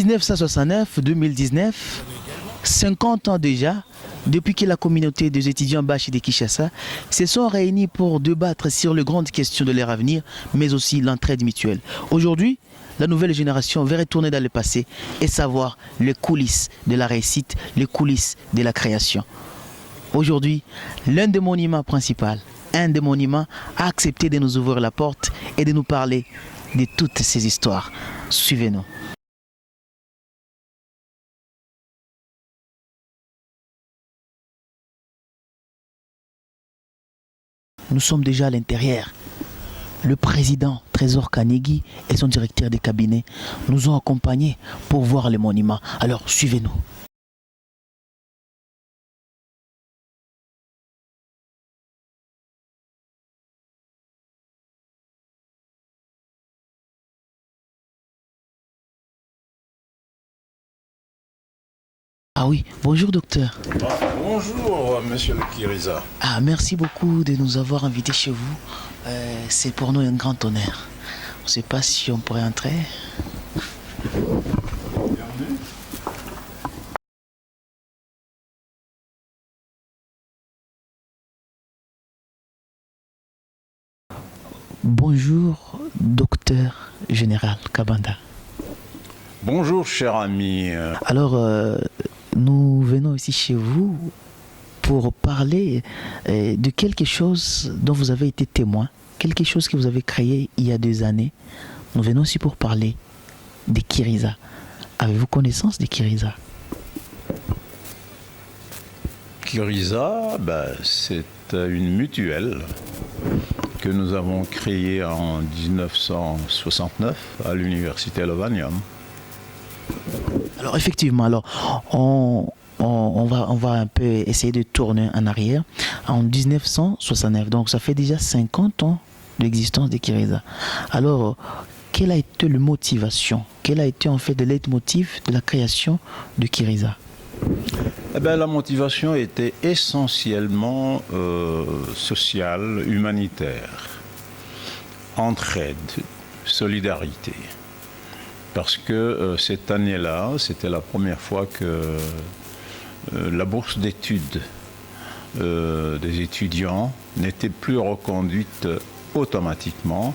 1969-2019, 50 ans déjà, depuis que la communauté des étudiants Bashi de Kinshasa se sont réunis pour débattre sur les grandes questions de leur avenir, mais aussi l'entraide mutuelle. Aujourd'hui, la nouvelle génération va retourner dans le passé et savoir les coulisses de la réussite, les coulisses de la création. Aujourd'hui, l'un des monuments principaux, un des monuments a accepté de nous ouvrir la porte et de nous parler de toutes ces histoires. Suivez-nous. Nous sommes déjà à l'intérieur. Le président Trésor Kanegi et son directeur de cabinet nous ont accompagnés pour voir les monuments. Alors, suivez-nous. Ah oui, bonjour docteur. Bonjour monsieur le Kiriza. Ah, merci beaucoup de nous avoir invités chez vous. C'est pour nous un grand honneur. On ne sait pas si on pourrait entrer. Bienvenue. Bonjour docteur général Kabanda. Bonjour cher ami. Alors, nous venons ici chez vous pour parler de quelque chose dont vous avez été témoin, quelque chose que vous avez créé il y a 2 années. Nous venons aussi pour parler des Kiriza. Avez-vous connaissance des Kiriza? Kiriza, c'est une mutuelle que nous avons créée en 1969 à l'université Lovanium. Alors effectivement, on va un peu essayer de tourner en arrière. En 1969, donc ça fait déjà 50 ans d'existence des Kiriza. Alors, quelle a été la motivation? Quel a été en fait le leitmotiv de la création de Kiriza? La motivation était essentiellement sociale, humanitaire, entraide, solidarité. Parce que cette année-là, c'était la première fois que la bourse d'études des étudiants n'était plus reconduite automatiquement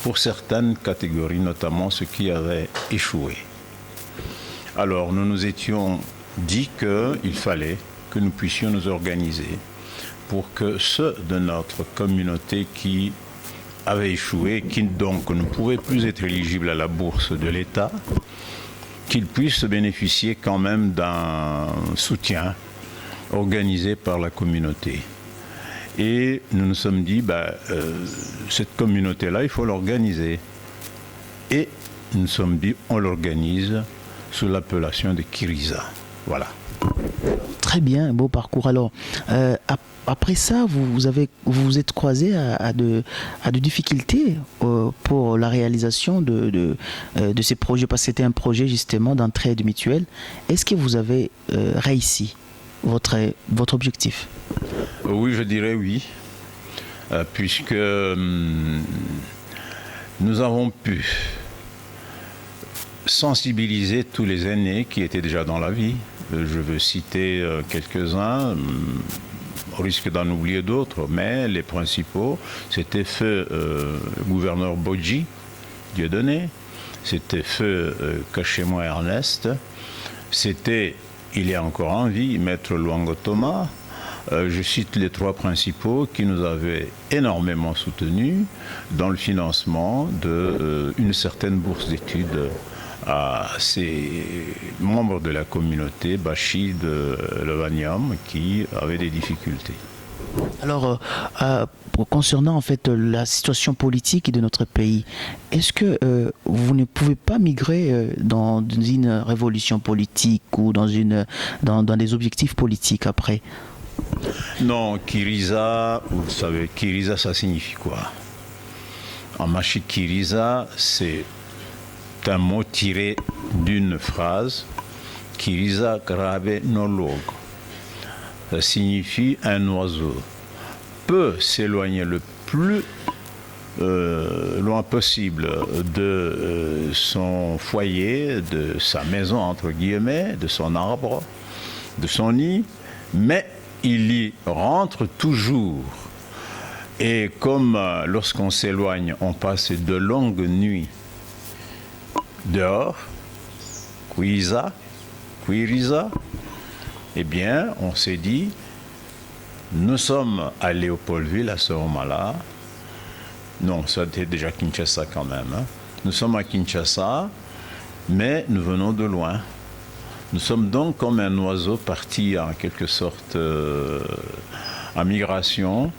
pour certaines catégories, notamment ceux qui avaient échoué. Alors nous nous étions dit qu'il fallait que nous puissions nous organiser pour que ceux de notre communauté qui avaient échoué, qui donc ne pouvaient plus être éligibles à la bourse de l'État, qu'ils puissent bénéficier quand même d'un soutien organisé par la communauté. Et nous nous sommes dit, cette communauté-là, il faut l'organiser. Et nous nous sommes dit, on l'organise sous l'appellation de Kiriza. Voilà. Très bien, un beau parcours. Alors, après ça, vous vous êtes croisé à de difficultés pour la réalisation de ces projets, parce que c'était un projet justement d'entraide mutuelle. Est-ce que vous avez réussi votre objectif? Oui, je dirais oui, puisque nous avons pu sensibiliser tous les aînés qui étaient déjà dans la vie. Je veux citer quelques-uns, au risque d'en oublier d'autres, mais les principaux, c'était feu gouverneur Bodji, Dieudonné, c'était feu Cachez-moi Ernest, c'était, il est encore en vie, maître Luango Thomas. Je cite les 3 principaux qui nous avaient énormément soutenus dans le financement d'une certaine bourse d'études à ces membres de la communauté Bashi de Lovanium qui avaient des difficultés. Alors, concernant en fait la situation politique de notre pays, est-ce que vous ne pouvez pas migrer dans une révolution politique ou dans des objectifs politiques après? Non, Kiriza, vous savez, Kiriza ça signifie quoi? En machi, Kiriza, c'est un mot tiré d'une phrase, Kiriza Grabe Nolog. Ça signifie un oiseau peut s'éloigner le plus loin possible de son foyer, de sa maison entre guillemets, de son arbre, de son nid, mais il y rentre toujours. Et comme lorsqu'on s'éloigne, on passe de longues nuits dehors, Kwiza, Kwiriza, eh bien, on s'est dit, nous sommes à Léopoldville à ce moment-là. Non, ça était déjà Kinshasa quand même. Hein. Nous sommes à Kinshasa, mais nous venons de loin. Nous sommes donc comme un oiseau parti en quelque sorte en migration,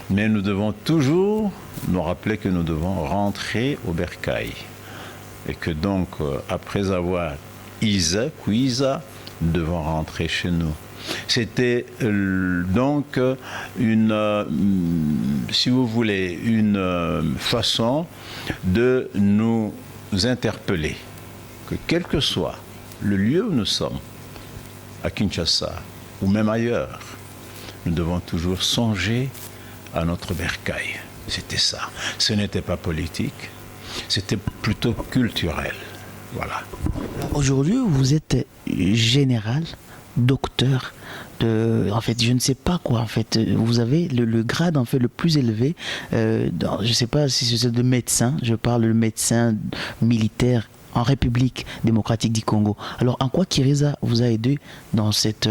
mais nous devons toujours nous rappeler que nous devons rentrer au bercail. Et que donc, après avoir Kwiza, nous devons rentrer chez nous. C'était donc si vous voulez, une façon de nous interpeller, que quel que soit le lieu où nous sommes, à Kinshasa ou même ailleurs, nous devons toujours songer à notre bercail. C'était ça. Ce n'était pas politique, c'était plutôt culturel. Voilà. Aujourd'hui, vous êtes général, docteur, en fait, je ne sais pas quoi. En fait, vous avez le grade en fait le plus élevé. Je ne sais pas si c'est de médecin. Je parle de médecin militaire en République démocratique du Congo. Alors, en quoi Kiriza vous a aidé dans cette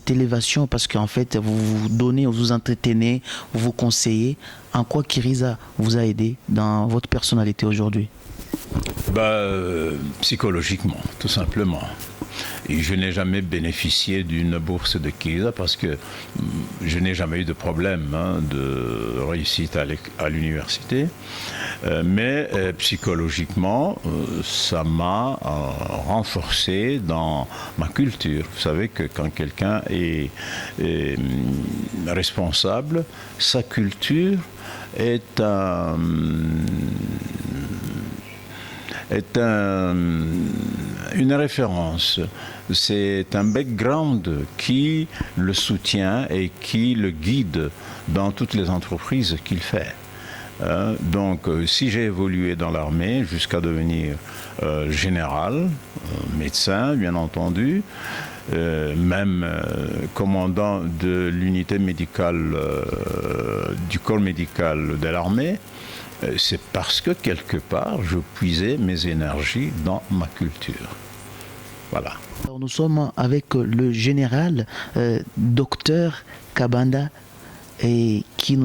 élévation? Parce qu'en fait, vous vous donnez, vous vous entretenez, vous vous conseillez. En quoi Kiriza vous a aidé dans votre personnalité aujourd'hui? Psychologiquement, tout simplement. Et je n'ai jamais bénéficié d'une bourse de Kiriza parce que je n'ai jamais eu de problème de réussite à l'université. Mais psychologiquement, ça m'a renforcé dans ma culture. Vous savez que quand quelqu'un est responsable, sa culture est une référence. C'est un background qui le soutient et qui le guide dans toutes les entreprises qu'il fait. Donc, si j'ai évolué dans l'armée jusqu'à devenir général, médecin, bien entendu, même commandant de l'unité médicale du corps médical de l'armée, c'est parce que quelque part, je puisais mes énergies dans ma culture. Voilà. Alors nous sommes avec le général docteur Kabanda et qui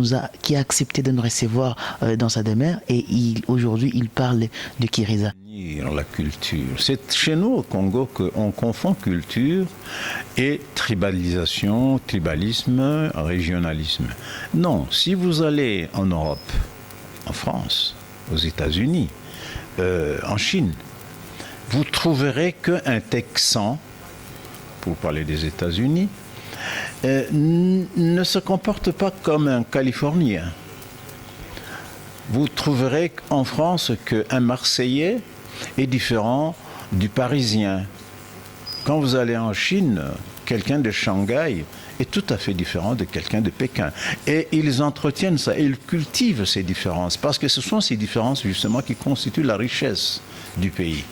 a accepté de nous recevoir dans sa demeure et aujourd'hui il parle de Kiriza. La culture. C'est chez nous au Congo qu'on confond culture et tribalisation, tribalisme, régionalisme. Non, si vous allez en Europe, en France, aux États-Unis, en Chine, vous trouverez qu'un Texan, pour parler des États-Unis, ne se comporte pas comme un Californien. Vous trouverez en France qu'un Marseillais est différent du Parisien. Quand vous allez en Chine, quelqu'un de Shanghai est tout à fait différent de quelqu'un de Pékin. Et ils entretiennent ça, ils cultivent ces différences, parce que ce sont ces différences justement qui constituent la richesse du pays.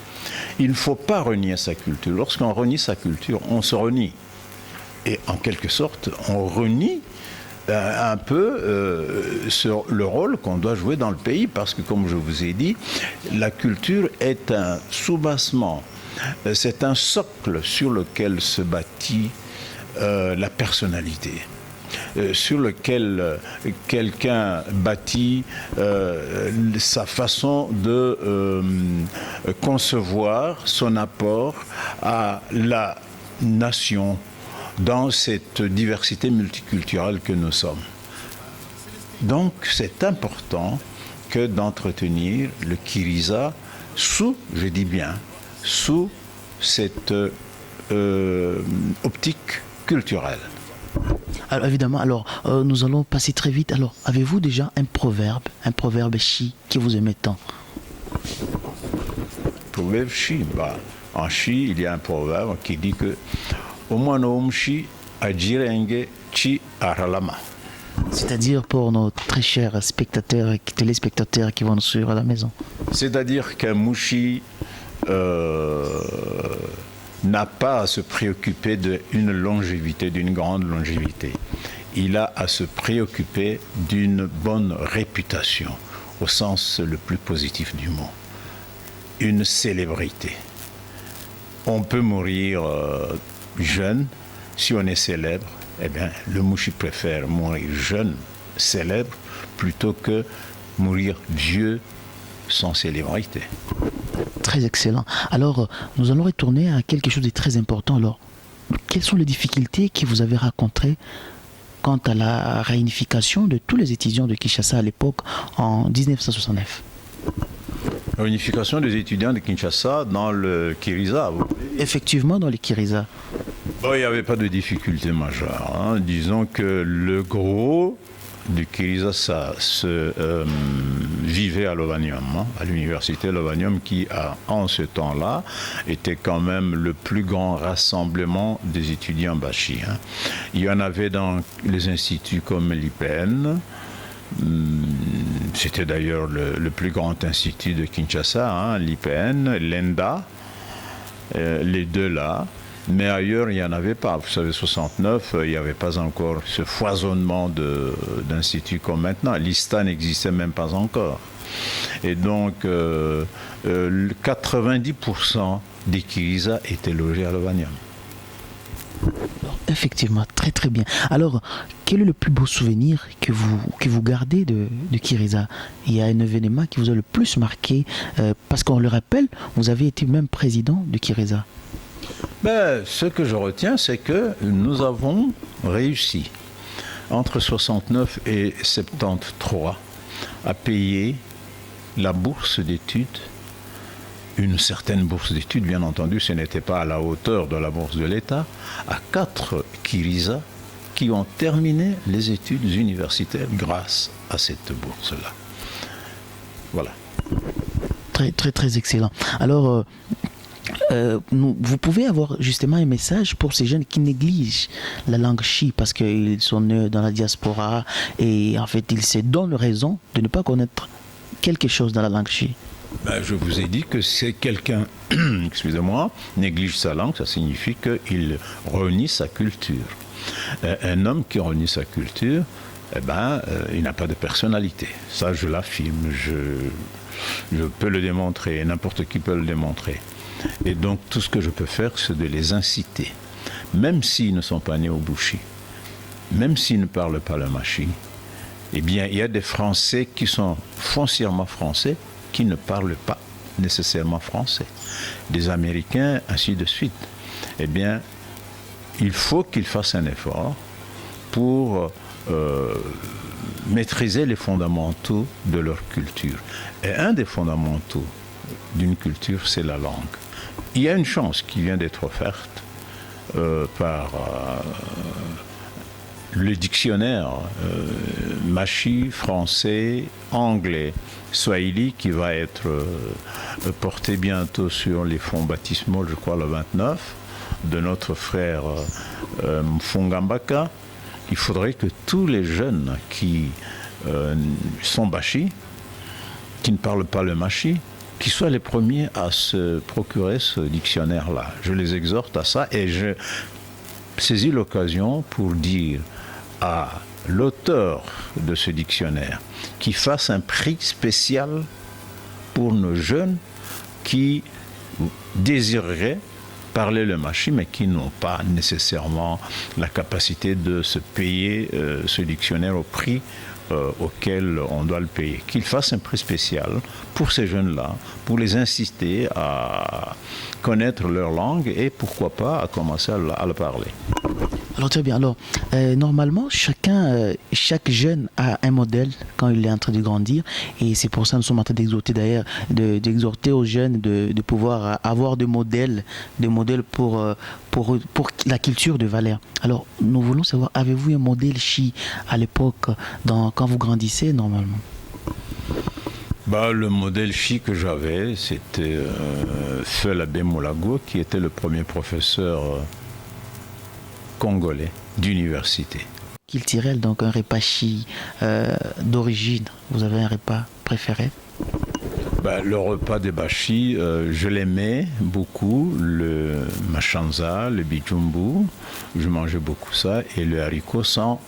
Il ne faut pas renier sa culture. Lorsqu'on renie sa culture, on se renie. Et en quelque sorte, on renie un peu sur le rôle qu'on doit jouer dans le pays, parce que comme je vous ai dit, la culture est un soubassement, c'est un socle sur lequel se bâtit la personnalité, sur lequel quelqu'un bâtit sa façon de concevoir son apport à la nation dans cette diversité multiculturelle que nous sommes. Donc c'est important que d'entretenir le Kiriza sous, je dis bien, sous cette optique culturelle. Alors évidemment, nous allons passer très vite. Alors, avez-vous déjà un proverbe chi qui vous aime tant? Proverbe chi, en chi, il y a un proverbe qui dit que Omano Omshi Ajirenge Chi Aralama. C'est-à-dire pour nos très chers spectateurs et téléspectateurs qui vont nous suivre à la maison. C'est-à-dire qu'un mouchi n'a pas à se préoccuper d'une longévité, d'une grande longévité. Il a à se préoccuper d'une bonne réputation, au sens le plus positif du mot. Une célébrité. On peut mourir jeune, si on est célèbre, eh bien, le mouchi préfère mourir jeune, célèbre, plutôt que mourir vieux sans célébrité. Très excellent. Alors, nous allons retourner à quelque chose de très important. Alors, quelles sont les difficultés que vous avez rencontrées quant à la réunification de tous les étudiants de Kinshasa à l'époque, en 1969? La réunification des étudiants de Kinshasa dans le Kiriza. Effectivement, dans les Kiriza. Bon, il n'y avait pas de difficulté majeure. Hein. Disons que le gros du Kiriza, ça se vivait à Lovanium, hein, à l'université Lovanium, qui en ce temps-là était quand même le plus grand rassemblement des étudiants bachis. Hein. Il y en avait dans les instituts comme l'IPN. C'était d'ailleurs le plus grand institut de Kinshasa, hein, l'IPN, l'ENDA, les deux là. Mais ailleurs, il n'y en avait pas. Vous savez, 69, il n'y avait pas encore ce foisonnement d'instituts comme maintenant. L'ISTA n'existait même pas encore. Et donc, 90% des Kiriza étaient logés à Lovanium. Effectivement, très très bien. Alors, quel est le plus beau souvenir que vous gardez de Kiriza? Il y a un événement qui vous a le plus marqué, parce qu'on le rappelle, vous avez été même président de Kiriza. Ben, ce que je retiens, c'est que nous avons réussi, entre 69 et 73, à payer la bourse d'études. Une certaine bourse d'études, bien entendu, ce n'était pas à la hauteur de la bourse de l'État, à 4 Kiriza qui ont terminé les études universitaires grâce à cette bourse-là. Voilà. Très, très, très excellent. Alors, vous pouvez avoir justement un message pour ces jeunes qui négligent la langue chi parce qu'ils sont nés dans la diaspora et en fait, ils se donnent raison de ne pas connaître quelque chose dans la langue chi. Ben, je vous ai dit que si quelqu'un, excusez-moi, néglige sa langue, ça signifie qu'il renie sa culture. Un homme qui renie sa culture, eh ben, il n'a pas de personnalité. Ça, je l'affirme, je peux le démontrer, n'importe qui peut le démontrer. Et donc, tout ce que je peux faire, c'est de les inciter, même s'ils ne sont pas nés au Bouchi, même s'ils ne parlent pas le machi. Eh bien, il y a des Français qui sont foncièrement français, qui ne parlent pas nécessairement français. Des Américains, ainsi de suite. Eh bien, il faut qu'ils fassent un effort pour maîtriser les fondamentaux de leur culture. Et un des fondamentaux d'une culture, c'est la langue. Il y a une chance qui vient d'être offerte par le dictionnaire machi, français, anglais, swahili, qui va être porté bientôt sur les fonds baptismaux, je crois le 29, de notre frère Mfungambaka. Il faudrait que tous les jeunes qui sont bachis, qui ne parlent pas le machi, qui soient les premiers à se procurer ce dictionnaire-là. Je les exhorte à ça et je saisis l'occasion pour dire à l'auteur de ce dictionnaire qu'il fasse un prix spécial pour nos jeunes qui désireraient parler le machi, mais qui n'ont pas nécessairement la capacité de se payer ce dictionnaire au prix auquel on doit le payer. Qu'il fasse un prix spécial pour ces jeunes-là, pour les inciter à connaître leur langue et pourquoi pas à commencer à le parler. Alors très bien. Alors normalement, chaque jeune a un modèle quand il est en train de grandir, et c'est pour ça que nous sommes en train d'exhorter d'ailleurs, d'exhorter aux jeunes de pouvoir avoir des modèles pour la culture de Valère. Alors nous voulons savoir, avez-vous un modèle chi à l'époque quand vous grandissez normalement? Le modèle chi que j'avais, c'était Feu l'abbé Moulago, qui était le premier professeur congolais d'université. culturel, donc un repas chi d'origine. Vous avez un repas préféré? Le repas des Bachis, je l'aimais beaucoup, le machanza, le bijumbu, je mangeais beaucoup ça, et le haricot sans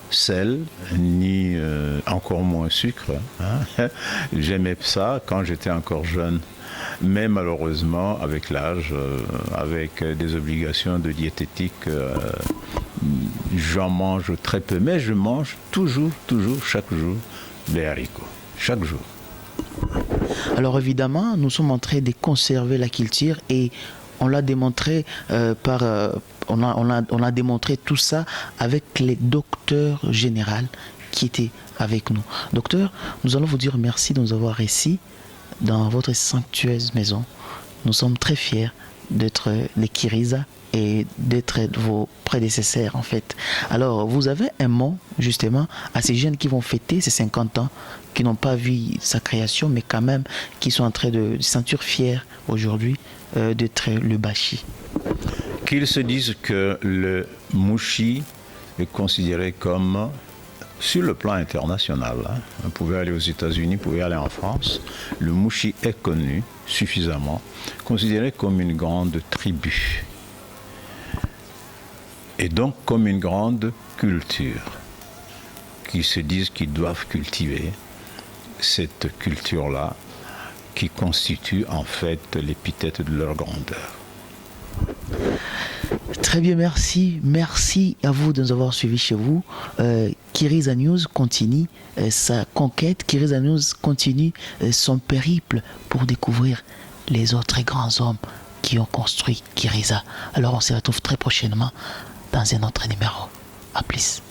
sel, ni encore moins sucre. Hein. J'aimais ça quand j'étais encore jeune. Mais malheureusement, avec l'âge, avec des obligations de diététique, j'en mange très peu. Mais je mange toujours, chaque jour, des haricots. Chaque jour. Alors évidemment, nous sommes en train de conserver la culture et on l'a démontré on a démontré tout ça avec les docteurs généraux qui étaient avec nous. Docteur, nous allons vous dire merci de nous avoir ici dans votre somptueuse maison. Nous sommes très fiers d'être les Kiriza et d'être vos prédécesseurs en fait. Alors, vous avez un mot justement à ces jeunes qui vont fêter ces 50 ans, qui n'ont pas vu sa création, mais quand même qui sont en train de se sentir fiers aujourd'hui d'être le Bachi. Qu'ils se disent que le mouchi est considéré comme, sur le plan international, hein, vous pouvez aller aux États-Unis, vous pouvez aller en France, le mouchi est connu suffisamment, considéré comme une grande tribu. Et donc comme une grande culture, qui se disent qu'ils doivent cultiver cette culture-là, qui constitue en fait l'épithète de leur grandeur. Très bien, merci. Merci à vous de nous avoir suivis chez vous. Kiriza News continue sa conquête. Kiriza News continue son périple pour découvrir les autres grands hommes qui ont construit Kiriza. Alors on se retrouve très prochainement dans un autre numéro. À plus.